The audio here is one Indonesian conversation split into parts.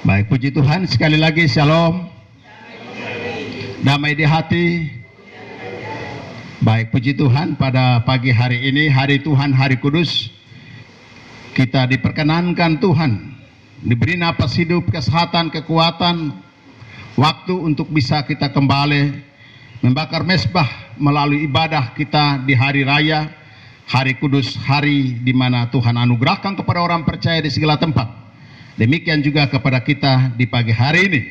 Baik, puji Tuhan, sekali lagi shalom, damai di hati. Baik, puji Tuhan, pada pagi hari ini, hari Tuhan, hari kudus, kita diperkenankan Tuhan, diberi napas hidup, kesehatan, kekuatan, waktu untuk bisa kita kembali membakar mezbah melalui ibadah kita di hari raya, hari kudus, hari di mana Tuhan anugerahkan kepada orang percaya di segala tempat. Demikian juga kepada kita di pagi hari ini.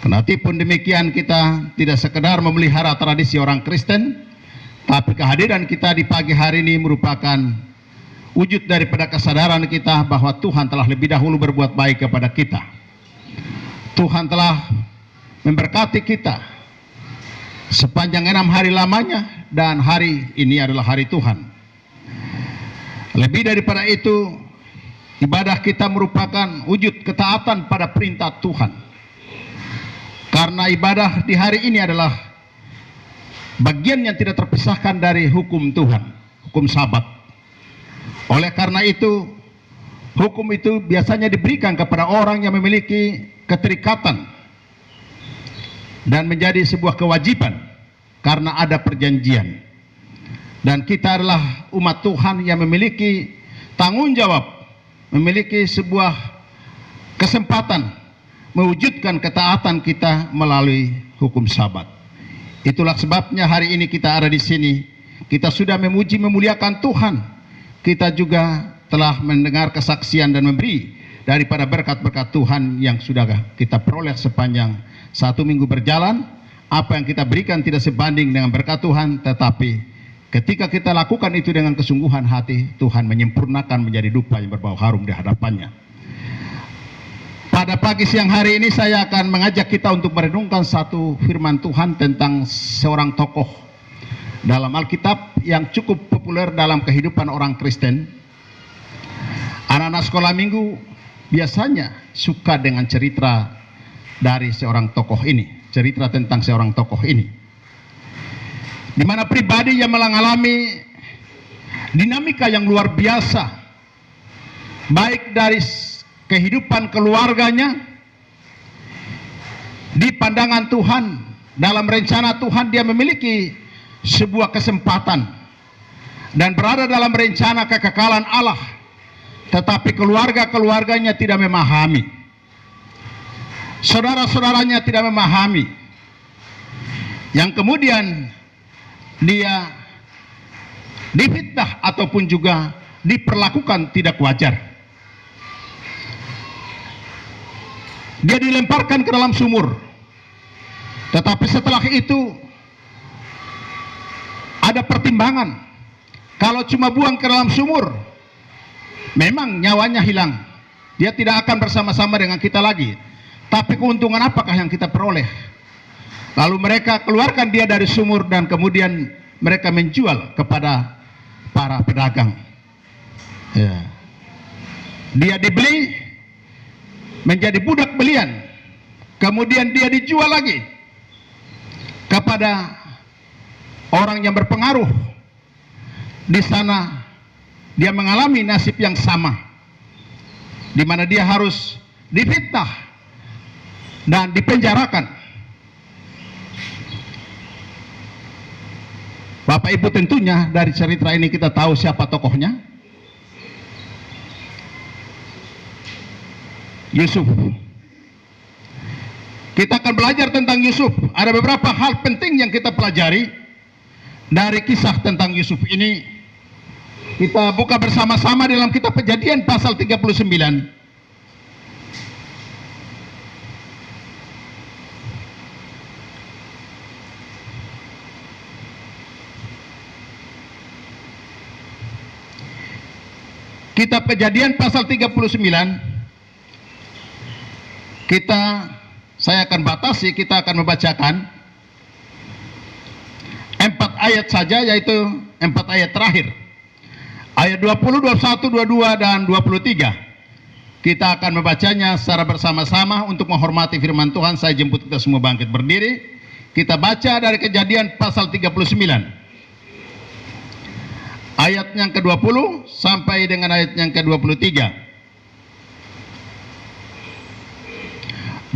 Kenatipun demikian, kita tidak sekedar memelihara tradisi orang Kristen, tapi kehadiran kita di pagi hari ini merupakan wujud daripada kesadaran kita bahwa Tuhan telah lebih dahulu berbuat baik kepada kita. Tuhan telah memberkati kita sepanjang 6 hari lamanya, dan hari ini adalah hari Tuhan. Lebih daripada itu, ibadah kita merupakan wujud ketaatan pada perintah Tuhan. Karena ibadah di hari ini adalah bagian yang tidak terpisahkan dari hukum Tuhan, hukum Sabat. Oleh karena itu, hukum itu biasanya diberikan kepada orang yang memiliki keterikatan dan menjadi sebuah kewajiban karena ada perjanjian. Dan kita adalah umat Tuhan yang memiliki tanggung jawab, memiliki sebuah kesempatan mewujudkan ketaatan kita melalui hukum Sabat. Itulah sebabnya hari ini kita ada di sini. Kita sudah memuji memuliakan Tuhan. Kita juga telah mendengar kesaksian dan memberi daripada berkat-berkat Tuhan yang sudah kita peroleh sepanjang 1 minggu berjalan. Apa yang kita berikan tidak sebanding dengan berkat Tuhan, tetapi ketika kita lakukan itu dengan kesungguhan hati, Tuhan menyempurnakan menjadi dupa yang berbau harum di hadapannya. Pada pagi siang hari ini saya akan mengajak kita untuk merenungkan satu firman Tuhan tentang seorang tokoh dalam Alkitab yang cukup populer dalam kehidupan orang Kristen. Anak-anak sekolah minggu biasanya suka dengan cerita dari seorang tokoh ini, cerita tentang seorang tokoh ini, di mana pribadi yang mengalami dinamika yang luar biasa, baik dari kehidupan keluarganya, di pandangan Tuhan, dalam rencana Tuhan dia memiliki sebuah kesempatan dan berada dalam rencana kekekalan Allah, tetapi keluarganya tidak memahami, saudara-saudaranya tidak memahami, yang kemudian dia difitnah ataupun juga diperlakukan tidak wajar. Dia dilemparkan ke dalam sumur. Tetapi setelah itu ada pertimbangan. Kalau cuma buang ke dalam sumur, memang nyawanya hilang. Dia tidak akan bersama-sama dengan kita lagi. Tapi keuntungan apakah yang kita peroleh? Lalu mereka keluarkan dia dari sumur dan kemudian mereka menjual kepada para pedagang. Ya. Dia dibeli menjadi budak belian. Kemudian dia dijual lagi kepada orang yang berpengaruh. Di sana dia mengalami nasib yang sama, di mana dia harus difitnah dan dipenjarakan. Bapak Ibu, tentunya dari cerita ini kita tahu siapa tokohnya. Yusuf. Kita akan belajar tentang Yusuf. Ada beberapa hal penting yang kita pelajari dari kisah tentang Yusuf ini. Kita buka bersama-sama dalam kitab Kejadian pasal 39. Kitab Kejadian pasal 39, saya akan batasi, kita akan membacakan 4 ayat saja, yaitu 4 ayat terakhir. Ayat 20, 21, 22, dan 23. Kita akan membacanya secara bersama-sama untuk menghormati firman Tuhan. Saya jemput kita semua bangkit berdiri. Kita baca dari Kejadian pasal 39. Ayat yang ke-20 sampai dengan ayat yang ke-23.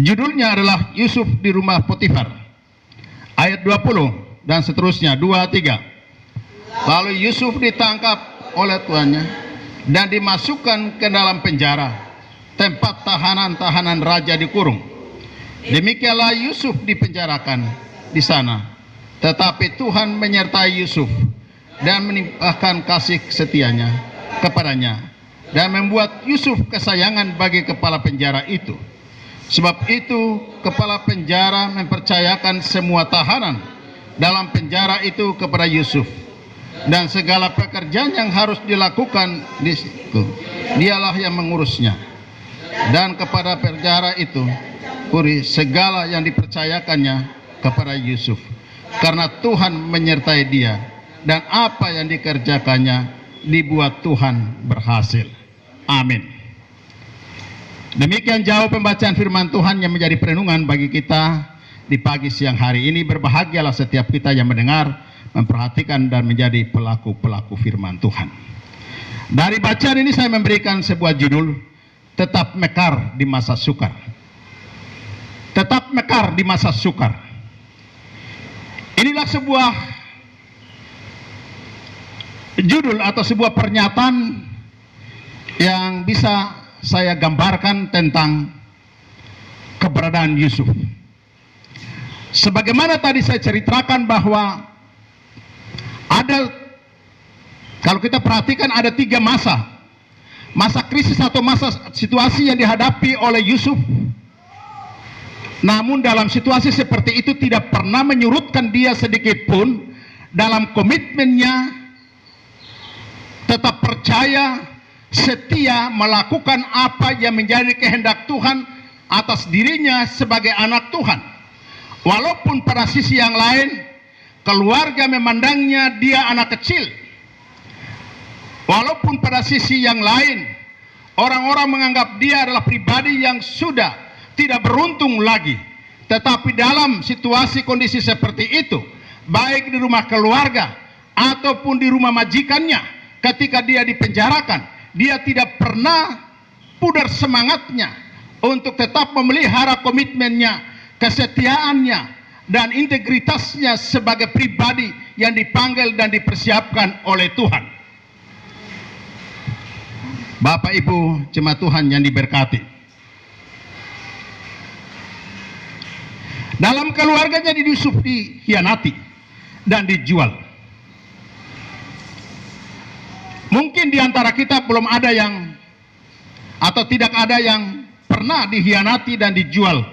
Judulnya adalah Yusuf di rumah Potifar. Ayat 20 dan seterusnya, 2-3. Lalu Yusuf ditangkap oleh tuannya dan dimasukkan ke dalam penjara, tempat tahanan-tahanan raja dikurung. Demikianlah Yusuf dipenjarakan di sana. Tetapi Tuhan menyertai Yusuf dan menimpahkan kasih setianya kepadanya dan membuat Yusuf kesayangan bagi kepala penjara itu. Sebab itu kepala penjara mempercayakan semua tahanan dalam penjara itu kepada Yusuf, dan segala pekerjaan yang harus dilakukan di situ dialah yang mengurusnya. Dan kepada penjara itu puri segala yang dipercayakannya kepada Yusuf, karena Tuhan menyertai dia, dan apa yang dikerjakannya dibuat Tuhan berhasil. Amin. Demikian jauh pembacaan firman Tuhan yang menjadi perenungan bagi kita di pagi siang hari ini. Berbahagialah setiap kita yang mendengar, memperhatikan, dan menjadi pelaku-pelaku firman Tuhan. Dari bacaan ini saya memberikan sebuah judul, Tetap Mekar di Masa Sukar. Tetap mekar di masa sukar. Inilah sebuah judul atau sebuah pernyataan yang bisa saya gambarkan tentang keberadaan Yusuf. Sebagaimana tadi saya ceritakan bahwa ada, kalau kita perhatikan ada 3 masa. Masa krisis atau masa situasi yang dihadapi oleh Yusuf. Namun dalam situasi seperti itu tidak pernah menyurutkan dia sedikit pun dalam komitmennya tetap percaya, setia melakukan apa yang menjadi kehendak Tuhan atas dirinya sebagai anak Tuhan. Walaupun pada sisi yang lain keluarga memandangnya dia anak kecil. Walaupun pada sisi yang lain orang-orang menganggap dia adalah pribadi yang sudah tidak beruntung lagi. Tetapi dalam situasi kondisi seperti itu, baik di rumah keluarga ataupun di rumah majikannya, ketika dia dipenjarakan, dia tidak pernah pudar semangatnya untuk tetap memelihara komitmennya, kesetiaannya, dan integritasnya sebagai pribadi yang dipanggil dan dipersiapkan oleh Tuhan. Bapak Ibu jemaat Tuhan yang diberkati, dalam keluarganya Yusuf dikhianati dan dijual. Mungkin di antara kita belum ada yang, atau tidak ada yang pernah dikhianati dan dijual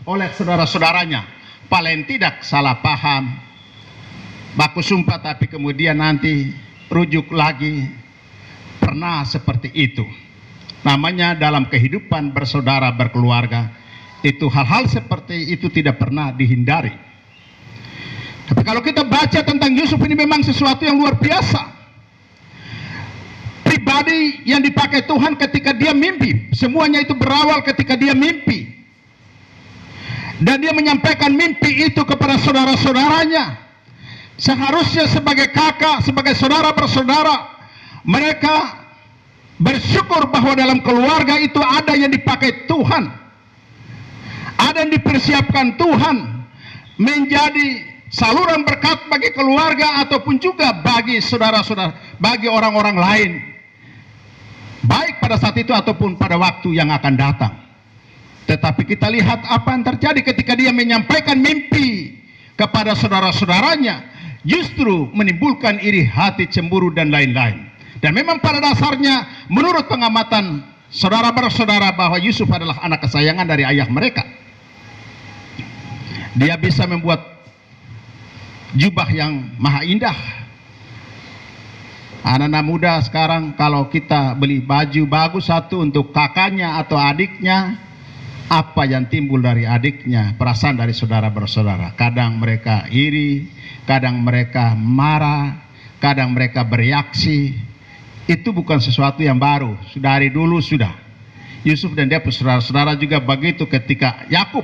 oleh saudara-saudaranya. Paling tidak salah paham, baku sumpah, tapi kemudian nanti rujuk lagi. Pernah seperti itu. Namanya dalam kehidupan bersaudara, berkeluarga, itu hal-hal seperti itu tidak pernah dihindari. Tapi kalau kita baca tentang Yusuf, ini memang sesuatu yang luar biasa. Pribadi yang dipakai Tuhan ketika dia mimpi. Semuanya itu berawal ketika dia mimpi. Dan dia menyampaikan mimpi itu kepada saudara-saudaranya. Seharusnya sebagai kakak, sebagai saudara bersaudara, mereka bersyukur bahwa dalam keluarga itu ada yang dipakai Tuhan. Ada yang dipersiapkan Tuhan menjadi saluran berkat bagi keluarga ataupun juga bagi saudara-saudara, bagi orang-orang lain. Baik pada saat itu ataupun pada waktu yang akan datang. Tetapi kita lihat apa yang terjadi ketika dia menyampaikan mimpi kepada saudara-saudaranya, justru menimbulkan iri hati, cemburu, dan lain-lain. Dan memang pada dasarnya menurut pengamatan saudara bersaudara bahwa Yusuf adalah anak kesayangan dari ayah mereka. Dia bisa membuat jubah yang maha indah. Anak-anak muda sekarang kalau kita beli baju bagus satu untuk kakaknya atau adiknya, apa yang timbul dari adiknya? Perasaan dari saudara bersaudara. Kadang mereka iri, kadang mereka marah, kadang mereka bereaksi. Itu bukan sesuatu yang baru, sudah dari dulu sudah. Yusuf dan dia saudara-saudara juga begitu. Ketika Yakub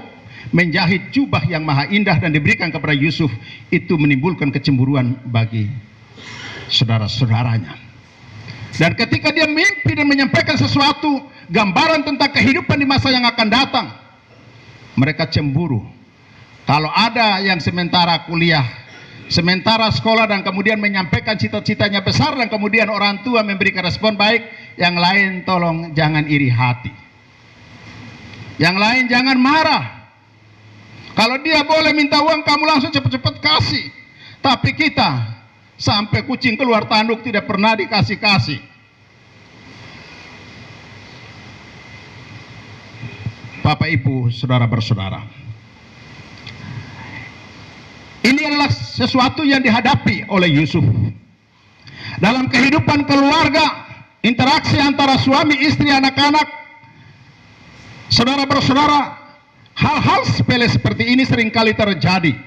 menjahit jubah yang maha indah dan diberikan kepada Yusuf, itu menimbulkan kecemburuan bagi saudara-saudaranya. Dan ketika dia mimpi dan menyampaikan sesuatu gambaran tentang kehidupan di masa yang akan datang, Mereka cemburu. Kalau ada yang sementara kuliah, sementara sekolah dan kemudian menyampaikan cita-citanya besar dan kemudian orang tua memberikan respon baik, yang lain tolong jangan iri hati. Yang lain jangan marah. Kalau dia boleh minta uang, kamu langsung cepat-cepat kasih. Tapi kita sampai kucing keluar tanduk tidak pernah dikasih-kasih. Bapak, Ibu, saudara bersaudara, ini adalah sesuatu yang dihadapi oleh Yusuf. Dalam kehidupan keluarga, interaksi antara suami, istri, anak-anak, saudara bersaudara, hal-hal sepele seperti ini seringkali terjadi.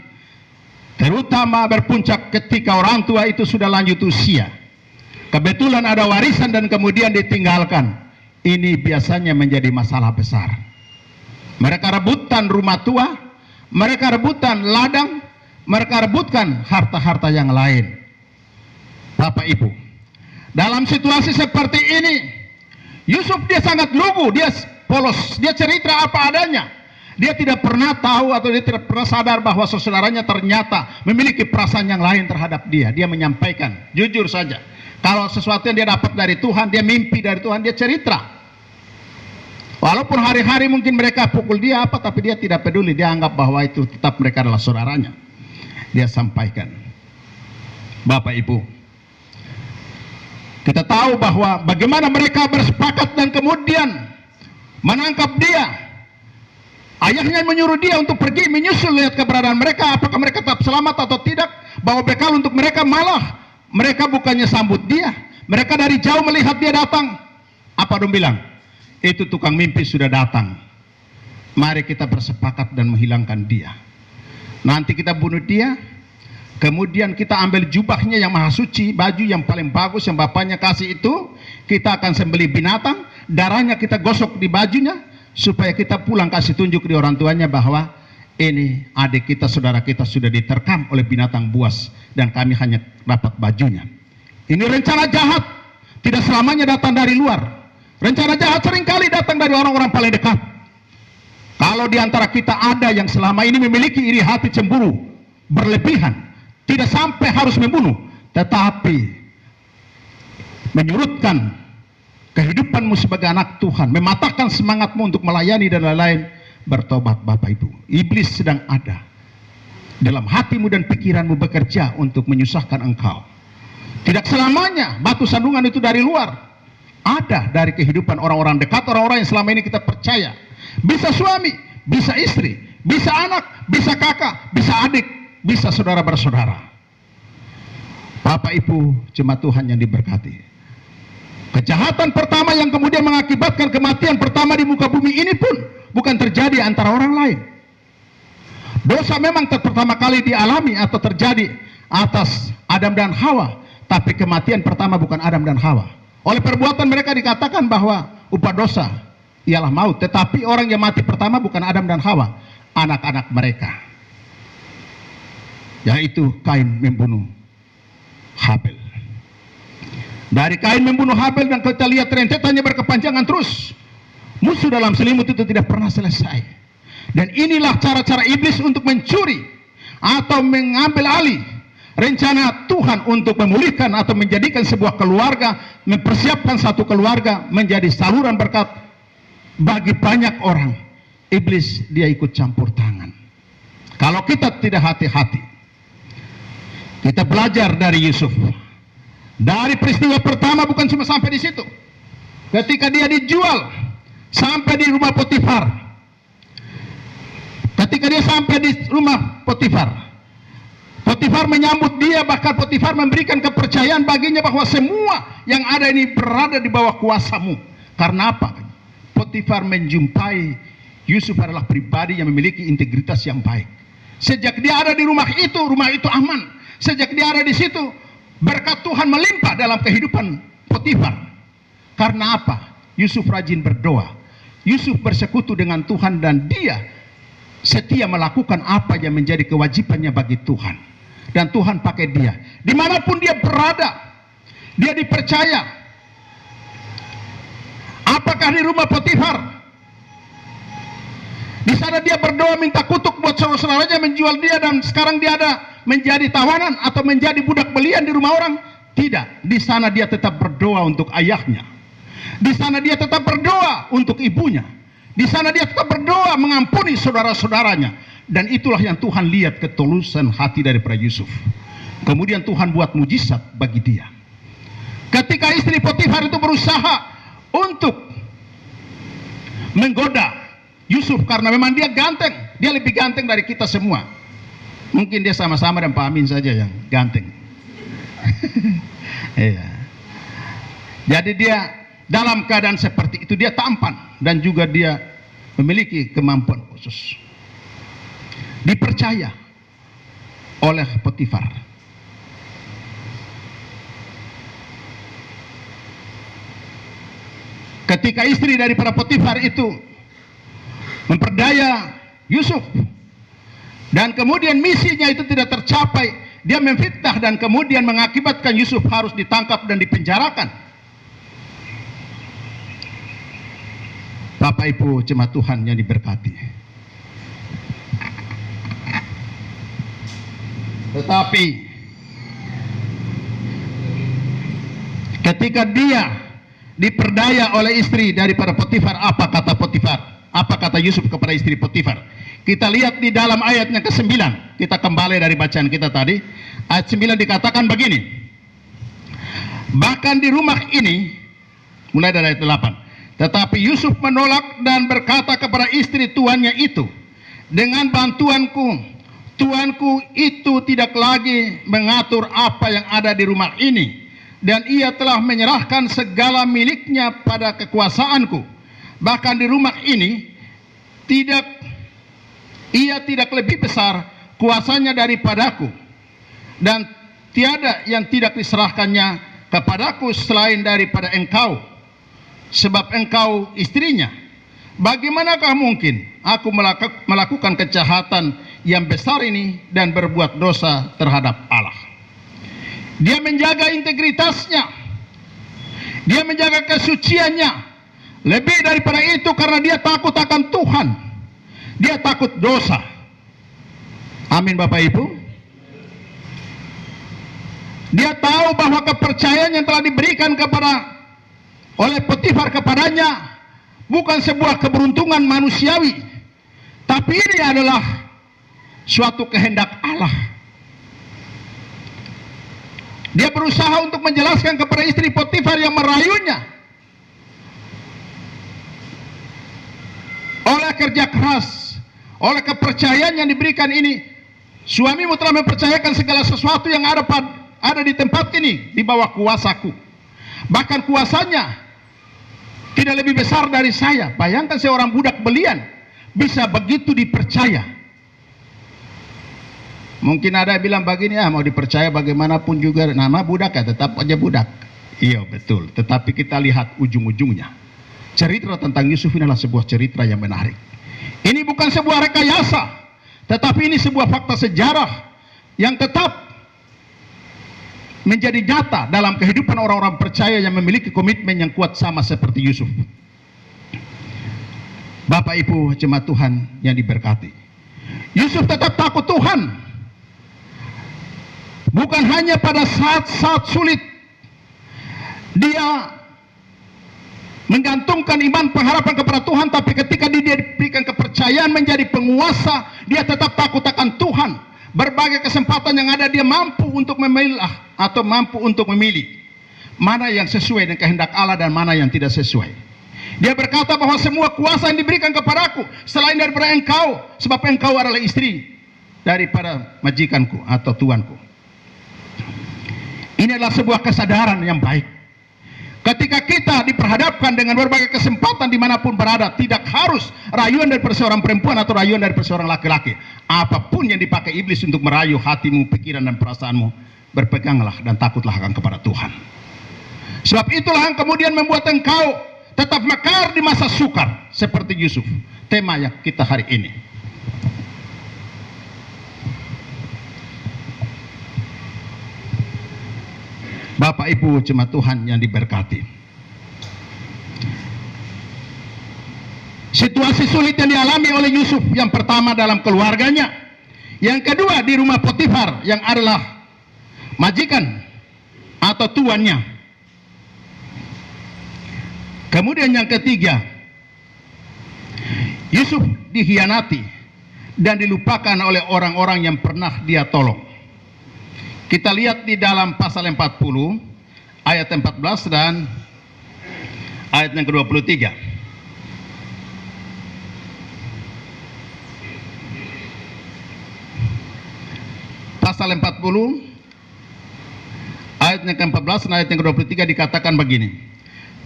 Terutama berpuncak ketika orang tua itu sudah lanjut usia. Kebetulan ada warisan dan kemudian ditinggalkan. Ini biasanya menjadi masalah besar. Mereka rebutan rumah tua, mereka rebutan ladang, mereka rebutkan harta-harta yang lain. Bapak Ibu, dalam situasi seperti ini, Yusuf dia sangat lugu, dia polos, dia cerita apa adanya. Dia tidak pernah tahu atau dia tidak pernah sadar bahwa saudaranya ternyata memiliki perasaan yang lain terhadap dia. Dia menyampaikan, jujur saja. Kalau sesuatu yang dia dapat dari Tuhan, dia mimpi dari Tuhan, dia cerita. Walaupun hari-hari mungkin mereka pukul dia apa, tapi dia tidak peduli. Dia anggap bahwa itu tetap mereka adalah saudaranya. Dia sampaikan. Bapak Ibu, kita tahu bahwa bagaimana mereka bersepakat dan kemudian menangkap dia. Ayahnya menyuruh dia untuk pergi menyusul lihat keberadaan mereka, apakah mereka tetap selamat atau tidak, bawa bekal untuk mereka. Malah mereka bukannya sambut dia, mereka dari jauh melihat dia datang. Apa dong bilang? Itu tukang mimpi sudah datang, mari kita bersepakat dan menghilangkan dia. Nanti kita bunuh dia, kemudian kita ambil jubahnya yang maha suci, baju yang paling bagus yang bapaknya kasih itu, kita akan sembelih binatang, darahnya kita gosok di bajunya, supaya kita pulang kasih tunjuk di orang tuanya bahwa ini adik kita, saudara kita sudah diterkam oleh binatang buas dan kami hanya dapat bajunya. Ini rencana jahat, tidak selamanya datang dari luar. Rencana jahat seringkali datang dari orang-orang paling dekat. Kalau di antara kita ada yang selama ini memiliki iri hati, cemburu berlebihan, tidak sampai harus membunuh, tetapi menyurutkan kehidupanmu sebagai anak Tuhan, mematahkan semangatmu untuk melayani dan lain-lain, bertobat Bapak Ibu. Iblis sedang ada dalam hatimu dan pikiranmu bekerja untuk menyusahkan engkau. Tidak selamanya batu sandungan itu dari luar. Ada dari kehidupan orang-orang dekat, orang-orang yang selama ini kita percaya. Bisa suami, bisa istri, bisa anak, bisa kakak, bisa adik, bisa saudara bersaudara. Bapak Ibu jemaat Tuhan yang diberkati, kejahatan pertama yang kemudian mengakibatkan kematian pertama di muka bumi ini pun bukan terjadi antara orang lain. Dosa memang pertama kali dialami atau terjadi atas Adam dan Hawa, tapi kematian pertama bukan Adam dan Hawa. Oleh perbuatan mereka dikatakan bahwa upah dosa ialah maut, tetapi orang yang mati pertama bukan Adam dan Hawa, anak-anak mereka, yaitu Kain membunuh Habel. Dari Kain membunuh Habel dan kita lihat rentetannya berkepanjangan terus. Musuh dalam selimut itu tidak pernah selesai. Dan inilah cara-cara iblis untuk mencuri atau mengambil alih rencana Tuhan untuk memulihkan atau menjadikan sebuah keluarga, mempersiapkan satu keluarga menjadi saluran berkat bagi banyak orang. Iblis dia ikut campur tangan. Kalau kita tidak hati-hati, kita belajar dari Yusuf. Dari peristiwa pertama bukan cuma sampai di situ. Ketika dia dijual sampai di rumah Potifar. Ketika dia sampai di rumah Potifar, Potifar menyambut dia, bahkan Potifar memberikan kepercayaan baginya bahwa semua yang ada ini berada di bawah kuasamu. Karena apa? Potifar menjumpai Yusuf adalah pribadi yang memiliki integritas yang baik. Sejak dia ada di rumah itu aman. Sejak dia ada di situ, berkat Tuhan melimpah dalam kehidupan Potifar. Karena apa? Yusuf rajin berdoa. Yusuf bersekutu dengan Tuhan dan dia setia melakukan apa yang menjadi kewajibannya bagi Tuhan. Dan Tuhan pakai dia. Dimanapun dia berada, dia dipercaya. Apakah di rumah Potifar? Di sana dia berdoa minta kutuk buat saudara-saudaranya menjual dia, dan sekarang dia ada menjadi tawanan atau menjadi budak belian di rumah orang. Tidak, di sana dia tetap berdoa untuk ayahnya. Di sana dia tetap berdoa untuk ibunya. Di sana dia tetap berdoa mengampuni saudara-saudaranya. Dan itulah yang Tuhan lihat, ketulusan hati daripada Yusuf. Kemudian Tuhan buat mujizat bagi dia. Ketika istri Potifar itu berusaha untuk menggoda Yusuf karena memang dia ganteng, dia lebih ganteng dari kita semua. Mungkin dia sama-sama dan Pak Amin saja yang ganteng. Iya. Jadi dia dalam keadaan seperti itu dia tampan dan juga dia memiliki kemampuan khusus. Dipercaya oleh Potifar. Ketika istri daripada Potifar itu memperdaya Yusuf, dan kemudian misinya itu tidak tercapai, dia memfitnah dan kemudian mengakibatkan Yusuf harus ditangkap dan dipenjarakan. Bapak Ibu jemaat Tuhan yang diberkati. Tetapi ketika dia diperdaya oleh istri daripada Potifar, apa kata Potifar? Apa kata Yusuf kepada istri Potifar? Kita lihat di dalam ayatnya ke-9. Kita kembali dari bacaan kita tadi. Ayat 9 dikatakan begini. Bahkan di rumah ini, mulai dari ayat 8. Tetapi Yusuf menolak dan berkata kepada istri tuannya itu, dengan bantuanku, tuanku itu tidak lagi mengatur apa yang ada di rumah ini, dan ia telah menyerahkan segala miliknya pada kekuasaanku. Bahkan di rumah ini ia tidak lebih besar kuasanya daripadaku, dan tiada yang tidak diserahkannya kepadaku selain daripada engkau, sebab engkau istrinya. Bagaimanakah mungkin aku melakukan kejahatan yang besar ini dan berbuat dosa terhadap Allah? Dia menjaga integritasnya, dia menjaga kesuciannya. Lebih daripada itu, karena dia takut akan Tuhan, dia takut dosa. Amin Bapak Ibu. Dia tahu bahwa kepercayaan yang telah diberikan oleh Potifar kepadanya bukan sebuah keberuntungan manusiawi, tapi ini adalah suatu kehendak Allah. Dia berusaha untuk menjelaskan kepada istri Potifar yang merayunya. Oleh kerja keras, oleh kepercayaan yang diberikan ini, suamimu telah mempercayakan segala sesuatu yang ada di tempat ini di bawah kuasaku. Bahkan kuasanya tidak lebih besar dari saya. Bayangkan seorang budak belian bisa begitu dipercaya. Mungkin ada yang bilang begini, mau dipercaya bagaimanapun juga nama budak ya tetap aja budak. Iya betul, tetapi kita lihat ujung-ujungnya. Cerita tentang Yusuf ini adalah sebuah cerita yang menarik. Ini bukan sebuah rekayasa, tetapi ini sebuah fakta sejarah yang tetap menjadi nyata dalam kehidupan orang-orang percaya yang memiliki komitmen yang kuat sama seperti Yusuf. Bapak Ibu jemaat Tuhan yang diberkati, Yusuf tetap takut Tuhan. Bukan hanya pada saat-saat sulit dia menggantungkan iman pengharapan kepada Tuhan, tapi ketika dia diberikan kepercayaan menjadi penguasa, dia tetap takut akan Tuhan. Berbagai kesempatan yang ada, dia mampu untuk memilah atau mampu untuk memilih mana yang sesuai dengan kehendak Allah dan mana yang tidak sesuai. Dia berkata bahwa semua kuasa yang diberikan kepadaku selain daripada engkau, sebab engkau adalah istri daripada majikanku atau tuanku. Ini adalah sebuah kesadaran yang baik. Ketika kita diperhadapkan dengan berbagai kesempatan dimanapun berada, tidak harus rayuan daripada seorang perempuan atau rayuan daripada seorang laki-laki. Apapun yang dipakai iblis untuk merayu hatimu, pikiran dan perasaanmu, berpeganglah dan takutlah akan kepada Tuhan. Sebab itulah yang kemudian membuat engkau tetap mekar di masa sukar, seperti Yusuf. Tema yang kita hari ini. Bapak Ibu jemaat Tuhan yang diberkati, Situasi sulit yang dialami oleh Yusuf, yang pertama dalam keluarganya, yang kedua di rumah Potifar yang adalah majikan atau tuannya. Kemudian yang ketiga, Yusuf dikhianati dan dilupakan oleh orang-orang yang pernah dia tolong. Kita lihat di dalam pasal 40 ayat 14 dan ayat yang ke-23. Pasal 40 ayat yang ke-14 dan ayat yang ke-23 dikatakan begini.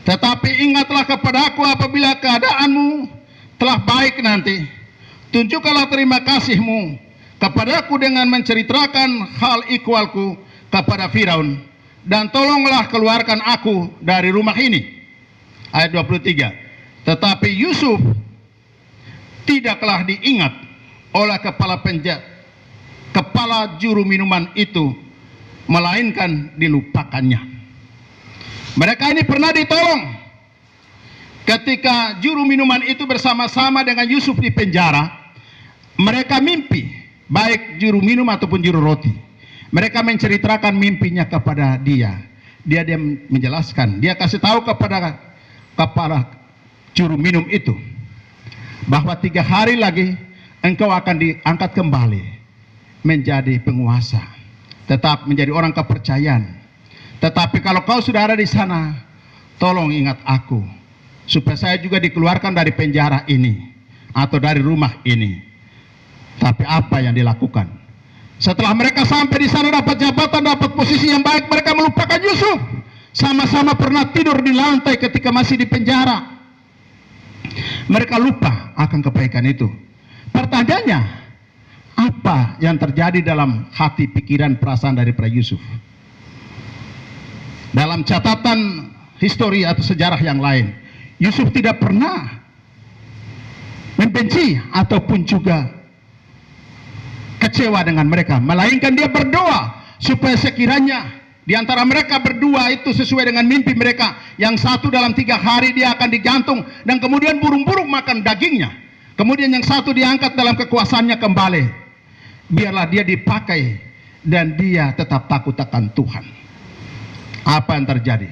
Tetapi ingatlah kepadaku apabila keadaanmu telah baik nanti, tunjukkanlah terima kasihmu kepadaku dengan menceritakan hal ikhwalku kepada Firaun, dan tolonglah keluarkan aku dari rumah ini. Ayat 23. Tetapi Yusuf tidaklah diingat oleh kepala juru minuman itu, melainkan dilupakannya. Mereka ini pernah ditolong ketika juru minuman itu bersama-sama dengan Yusuf di penjara. Mereka mimpi, baik juru minum ataupun juru roti. Mereka menceritakan mimpinya kepada dia. Dia menjelaskan, dia kasih tahu kepada kepala juru minum itu bahwa 3 hari lagi engkau akan diangkat kembali menjadi penguasa, tetap menjadi orang kepercayaan. Tetapi kalau kau sudah ada di sana, tolong ingat aku, supaya saya juga dikeluarkan dari penjara ini atau dari rumah ini. Tapi apa yang dilakukan? Setelah mereka sampai di sana, dapat jabatan, dapat posisi yang baik, mereka melupakan Yusuf. Sama-sama pernah tidur di lantai ketika masih di penjara. Mereka lupa akan kebaikan itu. Pertanyaannya, apa yang terjadi dalam hati, pikiran, perasaan daripada Yusuf? Dalam catatan histori atau sejarah yang lain, Yusuf tidak pernah membenci ataupun juga kecewa dengan mereka, melainkan dia berdoa supaya sekiranya di antara mereka berdua itu sesuai dengan mimpi mereka. Yang satu dalam 3 hari dia akan digantung dan kemudian burung-burung makan dagingnya. Kemudian yang satu diangkat dalam kekuasaannya kembali. Biarlah dia dipakai dan dia tetap takut akan Tuhan. Apa yang terjadi?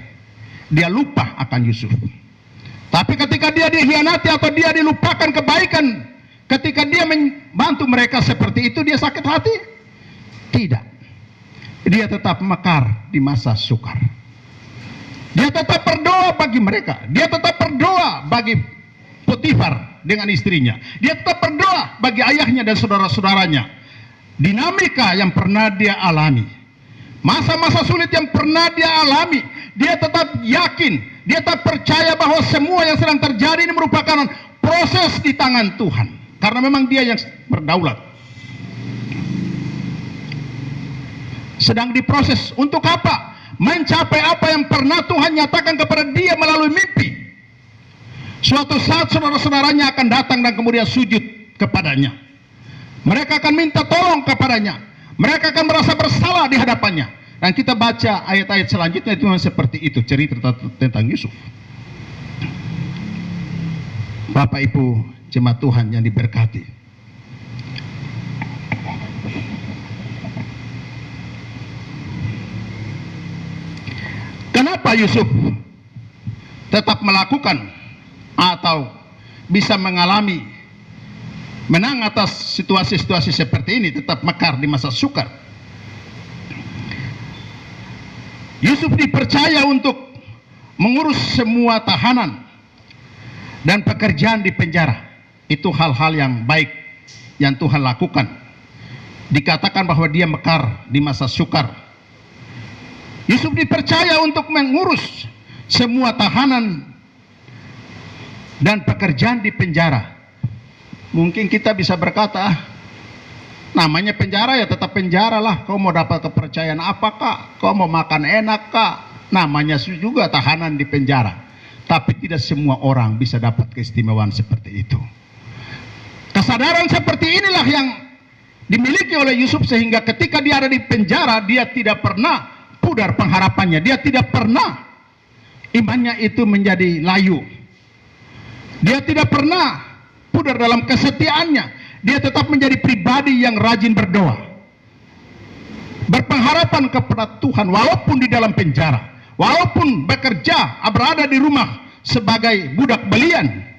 Dia lupa akan Yusuf. Tapi ketika dia dikhianati atau dia dilupakan kebaikan, ketika dia membantu mereka seperti itu, dia sakit hati? Tidak. Dia tetap mekar di masa sukar. Dia tetap berdoa bagi mereka. Dia tetap berdoa bagi Potifar dengan istrinya. Dia tetap berdoa bagi ayahnya dan saudara-saudaranya. Dinamika yang pernah dia alami, masa-masa sulit yang pernah dia alami, dia tetap yakin, dia tetap percaya bahwa semua yang sedang terjadi ini merupakan proses di tangan Tuhan, karena memang dia yang berdaulat. Sedang diproses untuk apa? Mencapai apa yang pernah Tuhan nyatakan kepada dia melalui mimpi. Suatu saat saudara-saudaranya akan datang dan kemudian sujud kepadanya. Mereka akan minta tolong kepadanya. Mereka akan merasa bersalah di hadapannya. Dan kita baca ayat-ayat selanjutnya itu seperti itu, cerita tentang Yusuf. Bapak Ibu jemaat Tuhan yang diberkati, kenapa Yusuf tetap melakukan atau bisa mengalami menang atas situasi-situasi seperti ini, tetap mekar di masa sukar? Yusuf dipercaya untuk mengurus semua tahanan dan pekerjaan di penjara. Itu hal-hal yang baik yang Tuhan lakukan. Dikatakan bahwa dia mekar di masa sukar. Yusuf dipercaya untuk mengurus semua tahanan dan pekerjaan di penjara. Mungkin kita bisa berkata, namanya penjara ya tetap penjara lah. Kau mau dapat kepercayaan apakah? Kau mau makan enak kah? Namanya juga tahanan di penjara. Tapi tidak semua orang bisa dapat keistimewaan seperti itu. Kesadaran seperti inilah yang dimiliki oleh Yusuf, sehingga ketika dia ada di penjara, dia tidak pernah pudar pengharapannya. Dia tidak pernah imannya itu menjadi layu. Dia tidak pernah pudar dalam kesetiaannya. Dia tetap menjadi pribadi yang rajin berdoa, berpengharapan kepada Tuhan walaupun di dalam penjara, walaupun bekerja, berada di rumah sebagai budak belian.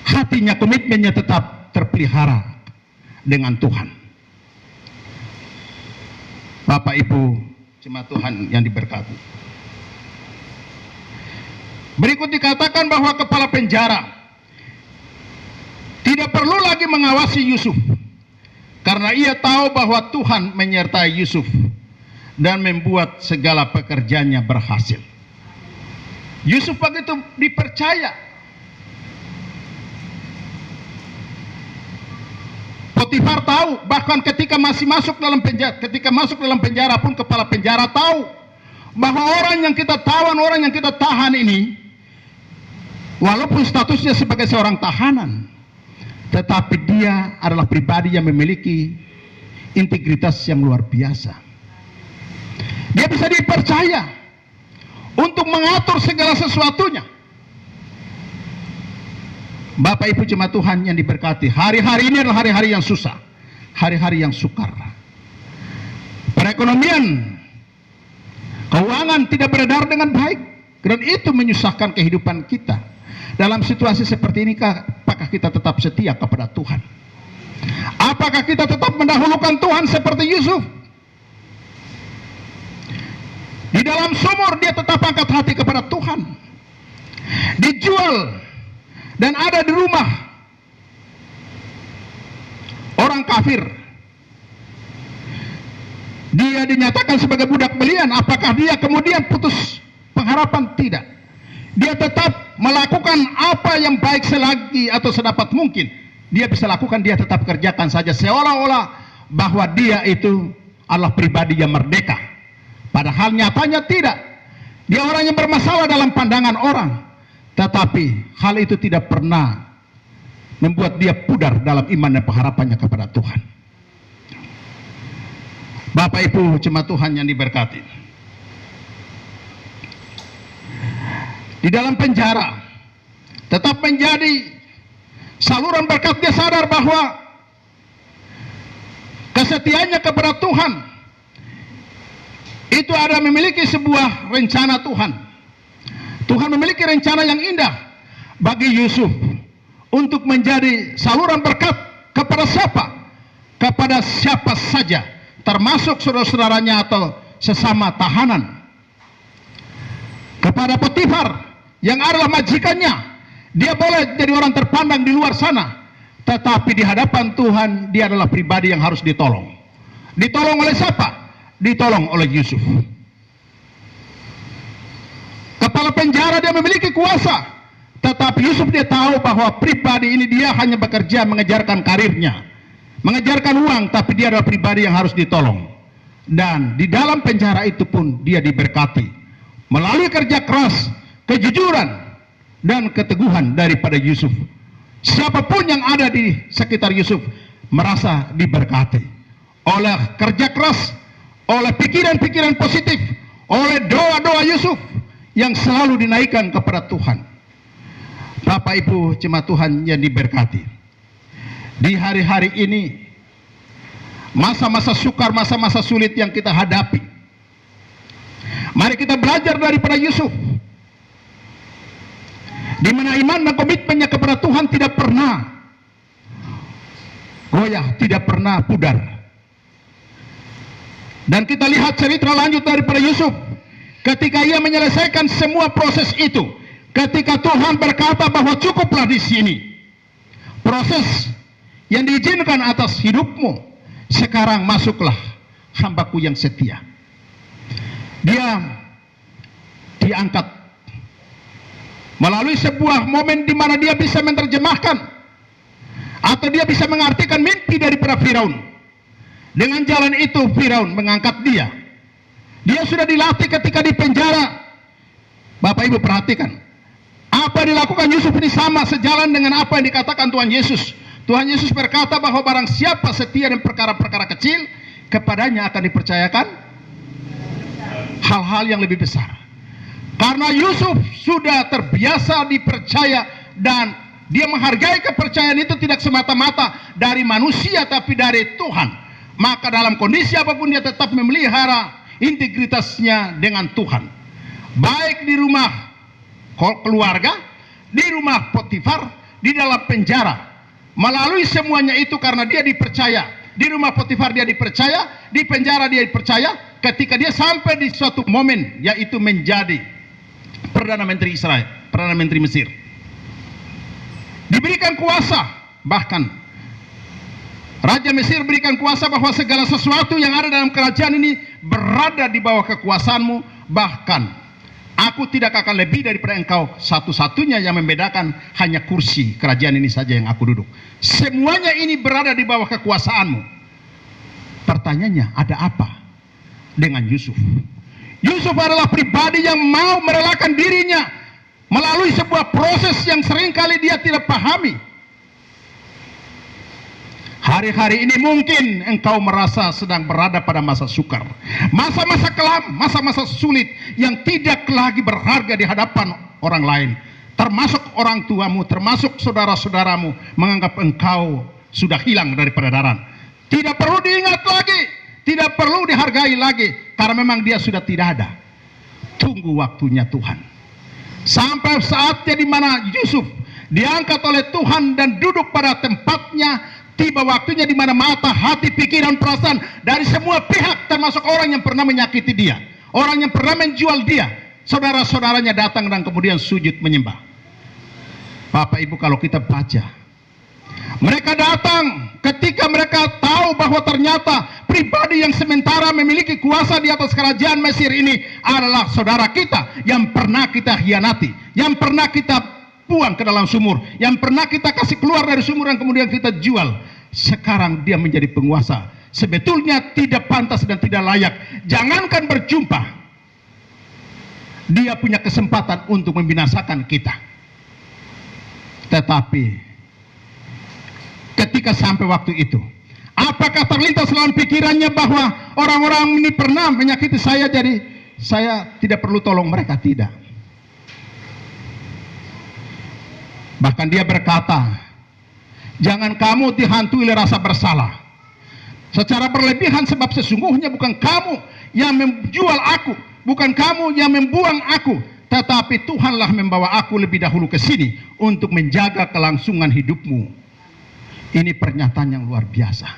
Hatinya, komitmennya tetap terpelihara dengan Tuhan. Bapak Ibu jemaat Tuhan yang diberkati, berikut dikatakan bahwa kepala penjara tidak perlu lagi mengawasi Yusuf karena ia tahu bahwa Tuhan menyertai Yusuf dan membuat segala pekerjaannya berhasil. Yusuf begitu dipercaya. Potifar tahu, bahkan ketika masuk dalam penjara pun kepala penjara tahu bahwa orang yang kita tawan, orang yang kita tahan ini, walaupun statusnya sebagai seorang tahanan, tetapi dia adalah pribadi yang memiliki integritas yang luar biasa. Dia bisa dipercaya untuk mengatur segala sesuatunya. Bapak Ibu jemaat Tuhan yang diberkati, hari-hari ini adalah hari-hari yang susah, hari-hari yang sukar. Perekonomian, keuangan tidak beredar dengan baik, dan itu menyusahkan kehidupan kita. Dalam situasi seperti ini, apakah kita tetap setia kepada Tuhan? Apakah kita tetap mendahulukan Tuhan seperti Yusuf? Di dalam sumur dia tetap angkat hati kepada Tuhan. Dijual dan ada di rumah orang kafir. Dia dinyatakan sebagai budak belian. Apakah dia kemudian putus pengharapan? Tidak. Dia tetap melakukan apa yang baik selagi atau sedapat mungkin dia bisa lakukan. Dia tetap kerjakan saja seolah-olah bahwa dia itu adalah pribadi yang merdeka, padahal nyatanya tidak. Dia orang yang bermasalah dalam pandangan orang, tetapi hal itu tidak pernah membuat dia pudar dalam iman dan pengharapannya kepada Tuhan. Bapak Ibu jemaat Tuhan yang diberkati, di dalam penjara tetap menjadi saluran berkat. Dia sadar bahwa kesetiaannya kepada Tuhan itu ada memiliki sebuah rencana Tuhan. Tuhan memiliki rencana yang indah bagi Yusuf untuk menjadi saluran berkat kepada siapa? Kepada siapa saja, termasuk saudara-saudaranya atau sesama tahanan. Kepada Potifar yang adalah majikannya, dia boleh jadi orang terpandang di luar sana, tetapi di hadapan Tuhan dia adalah pribadi yang harus ditolong. Ditolong oleh siapa? Ditolong oleh Yusuf. Kepala penjara dia memiliki kuasa, tetapi Yusuf dia tahu bahwa pribadi ini dia hanya bekerja mengejarkan karirnya, mengejarkan uang, tapi dia adalah pribadi yang harus ditolong. Dan di dalam penjara itu pun dia diberkati melalui kerja keras, kejujuran dan keteguhan daripada Yusuf. Siapapun yang ada di sekitar Yusuf merasa diberkati oleh kerja keras, oleh pikiran-pikiran positif, oleh doa-doa Yusuf yang selalu dinaikkan kepada Tuhan. Bapak Ibu jemaat Tuhan yang diberkati, di hari-hari ini, masa-masa sukar, masa-masa sulit yang kita hadapi, mari kita belajar daripada Yusuf, di mana iman dan komitmennya kepada Tuhan tidak pernah goyah, tidak pernah pudar. Dan kita lihat cerita lanjut daripada Yusuf ketika ia menyelesaikan semua proses itu, ketika Tuhan berkata bahwa cukuplah di sini proses yang diizinkan atas hidupmu, sekarang masuklah hambaku yang setia. Dia diangkat melalui sebuah momen di mana dia bisa menerjemahkan atau dia bisa mengartikan mimpi daripada Firaun. Dengan jalan itu Firaun mengangkat dia. Dia sudah dilatih ketika di penjara. Bapak Ibu perhatikan, apa yang dilakukan Yusuf ini sama sejalan dengan apa yang dikatakan Tuhan Yesus. Tuhan Yesus berkata bahwa barang siapa setia dengan perkara-perkara kecil, kepadanya akan dipercayakan hal-hal yang lebih besar. Karena Yusuf sudah terbiasa dipercaya dan dia menghargai kepercayaan itu tidak semata-mata dari manusia tapi dari Tuhan, maka dalam kondisi apapun dia tetap memelihara integritasnya dengan Tuhan, baik di rumah keluarga, di rumah Potifar, di dalam penjara. Melalui semuanya itu karena dia dipercaya. Di rumah Potifar dia dipercaya, di penjara dia dipercaya, ketika dia sampai di suatu momen yaitu menjadi Perdana Menteri Israel, Perdana Menteri Mesir, diberikan kuasa, bahkan Raja Mesir berikan kuasa bahwa segala sesuatu yang ada dalam kerajaan ini berada di bawah kekuasaanmu, bahkan aku tidak akan lebih daripada engkau. Satu-satunya yang membedakan hanya kursi kerajaan ini saja yang aku duduk. Semuanya ini berada di bawah kekuasaanmu. Pertanyaannya, ada apa dengan Yusuf? Yusuf adalah pribadi yang mau merelakan dirinya melalui sebuah proses yang seringkali dia tidak pahami. Hari-hari ini mungkin engkau merasa sedang berada pada masa sukar, masa-masa kelam, masa-masa sulit yang tidak lagi berharga di hadapan orang lain, termasuk orang tuamu, termasuk saudara-saudaramu menganggap engkau sudah hilang dari peredaran. Tidak perlu diingat lagi, tidak perlu dihargai lagi, karena memang dia sudah tidak ada. Tunggu waktunya Tuhan. Sampai saatnya di mana Yusuf diangkat oleh Tuhan dan duduk pada tempatnya. Tiba waktunya di mana mata, hati, pikiran, perasaan dari semua pihak, termasuk orang yang pernah menyakiti dia, orang yang pernah menjual dia, saudara-saudaranya datang dan kemudian sujud menyembah. Bapak Ibu, kalau kita baca, mereka datang ketika mereka tahu bahwa ternyata pribadi yang sementara memiliki kuasa di atas kerajaan Mesir ini adalah saudara kita yang pernah kita hianati, yang pernah kita buang ke dalam sumur, yang pernah kita kasih keluar dari sumur dan kemudian kita jual. Sekarang dia menjadi penguasa. Sebetulnya tidak pantas dan tidak layak. Jangankan berjumpa, dia punya kesempatan untuk membinasakan kita. Tetapi ketika sampai waktu itu, apakah terlintas dalam pikirannya bahwa orang-orang ini pernah menyakiti saya, jadi saya tidak perlu tolong mereka? Tidak. Bahkan dia berkata, jangan kamu dihantui oleh rasa bersalah secara berlebihan, sebab sesungguhnya bukan kamu yang menjual aku, bukan kamu yang membuang aku, tetapi Tuhanlah membawa aku lebih dahulu ke sini untuk menjaga kelangsungan hidupmu. Ini pernyataan yang luar biasa.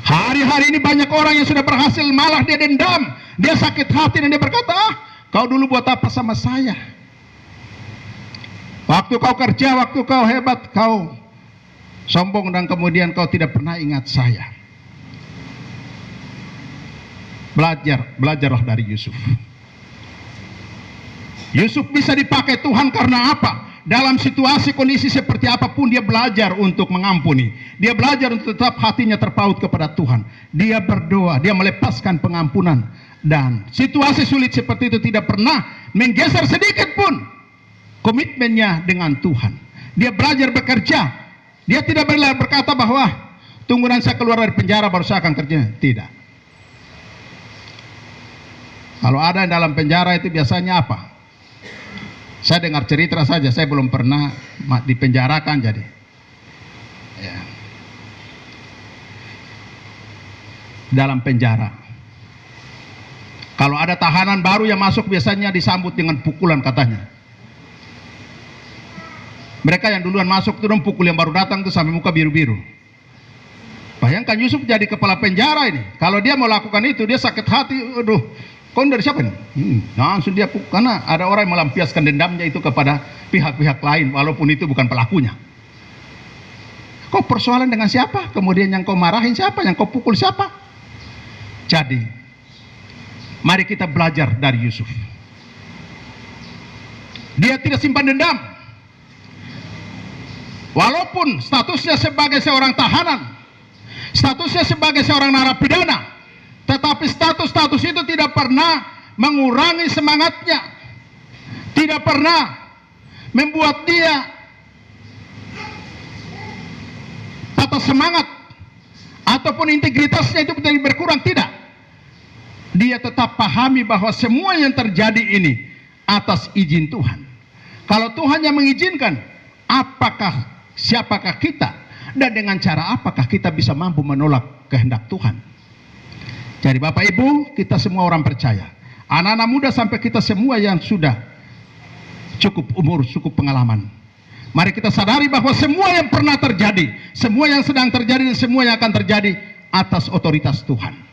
Hari-hari ini banyak orang yang sudah berhasil, malah dia dendam, dia sakit hati dan dia berkata, kau dulu buat apa sama saya? Waktu kau kerja, waktu kau hebat, kau sombong dan kemudian kau tidak pernah ingat saya. Belajarlah dari Yusuf. Yusuf bisa dipakai Tuhan karena apa? Dalam situasi kondisi seperti apapun dia belajar untuk mengampuni. Dia belajar untuk tetap hatinya terpaut kepada Tuhan. Dia berdoa, dia melepaskan pengampunan. Dan situasi sulit seperti itu tidak pernah menggeser sedikit pun komitmennya dengan Tuhan. Dia belajar bekerja. Dia tidak berkata bahwa tunggu nanti saya keluar dari penjara baru saya akan kerja. Tidak. Kalau ada yang dalam penjara itu biasanya apa? Saya dengar cerita saja, saya belum pernah dipenjarakan jadi. Ya. Dalam penjara, kalau ada tahanan baru yang masuk biasanya disambut dengan pukulan katanya. Mereka yang duluan masuk itu dong pukul yang baru datang tuh sampai muka biru-biru. Bayangkan Yusuf jadi kepala penjara ini. Kalau dia mau lakukan itu, dia sakit hati. Aduh, kau dari siapa nih? Langsung dia pukul. Karena ada orang yang melampiaskan dendamnya itu kepada pihak-pihak lain, walaupun itu bukan pelakunya. Kau persoalan dengan siapa? Kemudian yang kau marahin siapa? Yang kau pukul siapa? Jadi, mari kita belajar dari Yusuf. Dia tidak simpan dendam. Walaupun statusnya sebagai seorang tahanan, statusnya sebagai seorang narapidana, tetapi status-status itu tidak pernah mengurangi semangatnya, tidak pernah membuat dia patah semangat ataupun integritasnya itu menjadi berkurang. Tidak. Dia tetap pahami bahwa semua yang terjadi ini atas izin Tuhan. Kalau Tuhan yang mengizinkan, siapakah kita, dan dengan cara apakah kita bisa mampu menolak kehendak Tuhan. Jadi Bapak Ibu, kita semua orang percaya, anak-anak muda sampai kita semua yang sudah cukup umur, cukup pengalaman, mari kita sadari bahwa semua yang pernah terjadi, semua yang sedang terjadi, dan semua yang akan terjadi atas otoritas Tuhan.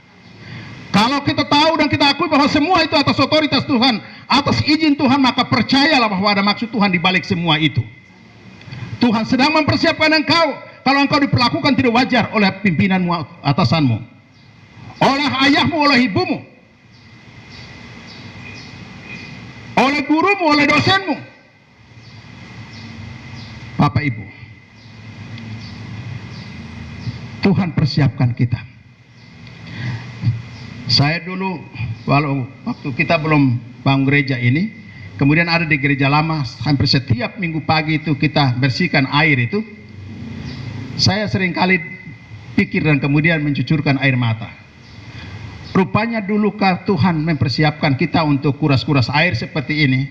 Kalau kita tahu dan kita akui bahwa semua itu atas otoritas Tuhan, atas izin Tuhan, maka percayalah bahwa ada maksud Tuhan di balik semua itu. Tuhan sedang mempersiapkan engkau. Kalau engkau diperlakukan tidak wajar oleh pimpinanmu, atasanmu, oleh ayahmu, oleh ibumu, oleh gurumu, oleh dosenmu. Bapak Ibu, Tuhan persiapkan kita. Saya dulu, waktu kita belum bangun gereja ini, kemudian ada di gereja lama, hampir setiap minggu pagi itu kita bersihkan air itu. Saya seringkali pikir dan kemudian mencucurkan air mata. Rupanya dulu Tuhan mempersiapkan kita untuk kuras-kuras air seperti ini.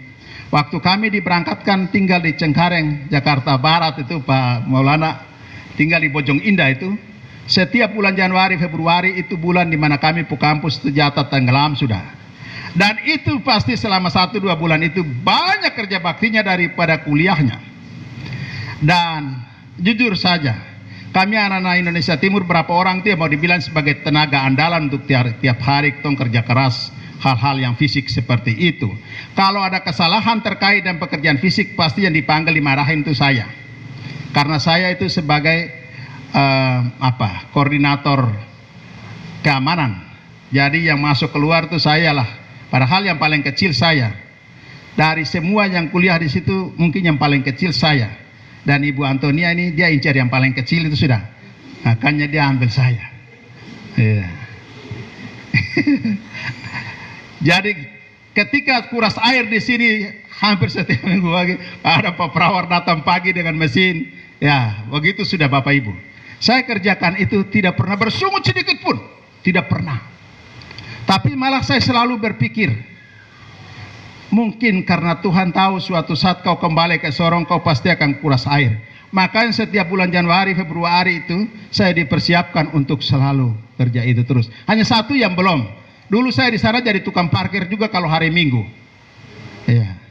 Waktu kami diberangkatkan tinggal di Cengkareng, Jakarta Barat itu, Pak Maulana tinggal di Bojong Indah itu. Setiap bulan Januari, Februari itu bulan di mana kami kampus itu jatah tenggelam sudah. Dan itu pasti selama 1-2 bulan itu banyak kerja baktinya daripada kuliahnya. Dan jujur saja, kami anak-anak Indonesia Timur berapa orang itu yang mau dibilang sebagai tenaga andalan untuk tiap hari kita kerja keras hal-hal yang fisik seperti itu. Kalau ada kesalahan terkait dengan pekerjaan fisik, pasti yang dipanggil dimarahin itu saya. Karena saya itu sebagai koordinator keamanan. Jadi yang masuk keluar itu saya lah. Padahal yang paling kecil saya. Dari semua yang kuliah di situ mungkin yang paling kecil saya. Dan Ibu Antonia ini dia incar yang paling kecil itu sudah. Makanya dia ambil saya. Yeah. Jadi ketika kuras air di sini hampir setiap minggu pagi ada Pak Prawar datang pagi dengan mesin. Ya, begitu sudah Bapak Ibu. Saya kerjakan itu tidak pernah bersungut sedikit pun, tidak pernah. Tapi malah saya selalu berpikir, mungkin karena Tuhan tahu suatu saat kau kembali ke Sorong, kau pasti akan kuras air. Makanya setiap bulan Januari, Februari itu saya dipersiapkan untuk selalu kerja itu terus. Hanya satu yang belum. Dulu saya di sana jadi tukang parkir juga kalau hari Minggu. Ya.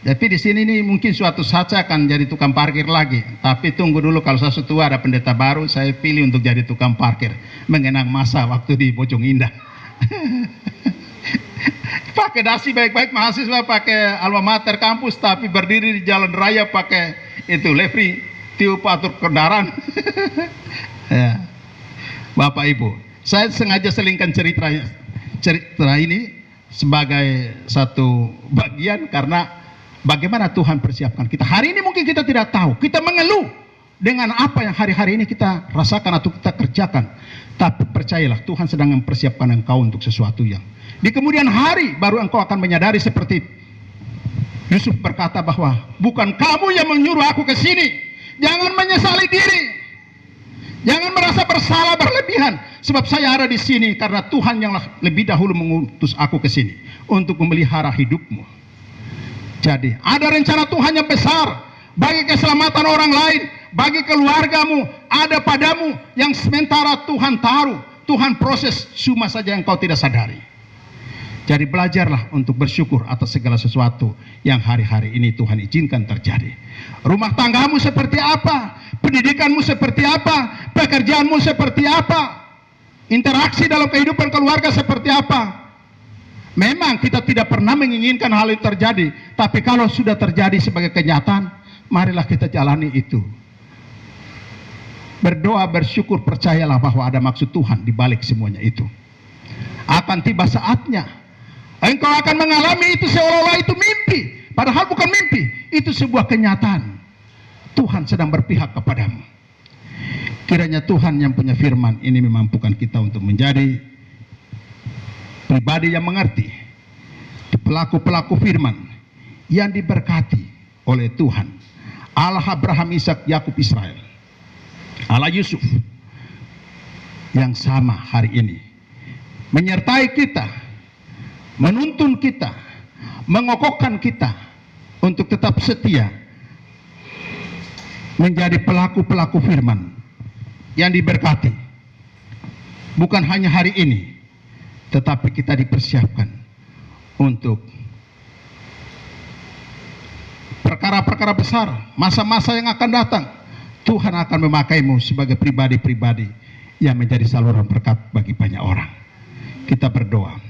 Tapi di sini nih mungkin suatu saat saya akan jadi tukang parkir lagi. Tapi tunggu dulu, kalau saya tua ada pendeta baru, saya pilih untuk jadi tukang parkir. Mengenang masa waktu di Bojong Indah. Pakai dasi baik-baik mahasiswa, pakai alma mater kampus, tapi berdiri di jalan raya pakai itu livery, tiup atur kendaraan. Ya. Bapak Ibu, saya sengaja selingkan cerita ini sebagai satu bagian karena bagaimana Tuhan persiapkan kita. Hari ini mungkin kita tidak tahu, kita mengeluh dengan apa yang hari-hari ini kita rasakan atau kita kerjakan. Tapi percayalah, Tuhan sedang mempersiapkan engkau untuk sesuatu yang di kemudian hari baru engkau akan menyadari, seperti Yusuf berkata bahwa bukan kamu yang menyuruh aku ke sini. Jangan menyesali diri, jangan merasa bersalah berlebihan, sebab saya ada di sini karena Tuhan yang lebih dahulu mengutus aku ke sini untuk memelihara hidupmu. Jadi ada rencana Tuhan yang besar bagi keselamatan orang lain, bagi keluargamu, ada padamu yang sementara Tuhan taruh, Tuhan proses, cuma saja engkau tidak sadari. Jadi belajarlah untuk bersyukur atas segala sesuatu yang hari-hari ini Tuhan izinkan terjadi. Rumah tanggamu seperti apa? Pendidikanmu seperti apa? Pekerjaanmu seperti apa? Interaksi dalam kehidupan keluarga seperti apa? Memang kita tidak pernah menginginkan hal itu terjadi, tapi kalau sudah terjadi sebagai kenyataan, marilah kita jalani itu. Berdoa, bersyukur, percayalah bahwa ada maksud Tuhan di balik semuanya itu. Akan tiba saatnya engkau akan mengalami itu seolah-olah itu mimpi, padahal bukan mimpi, itu sebuah kenyataan. Tuhan sedang berpihak kepadamu. Kiranya Tuhan yang punya firman ini memampukan kita untuk menjadi pribadi yang mengerti, pelaku-pelaku firman yang diberkati oleh Tuhan, Allah Abraham, Ishak, Yakub, Israel, Allah Yusuf, yang sama hari ini menyertai kita, menuntun kita, mengokohkan kita untuk tetap setia menjadi pelaku-pelaku firman yang diberkati. Bukan hanya hari ini, tetapi kita dipersiapkan untuk perkara-perkara besar, masa-masa yang akan datang. Tuhan akan memakaimu sebagai pribadi-pribadi yang menjadi saluran berkat bagi banyak orang. Kita berdoa.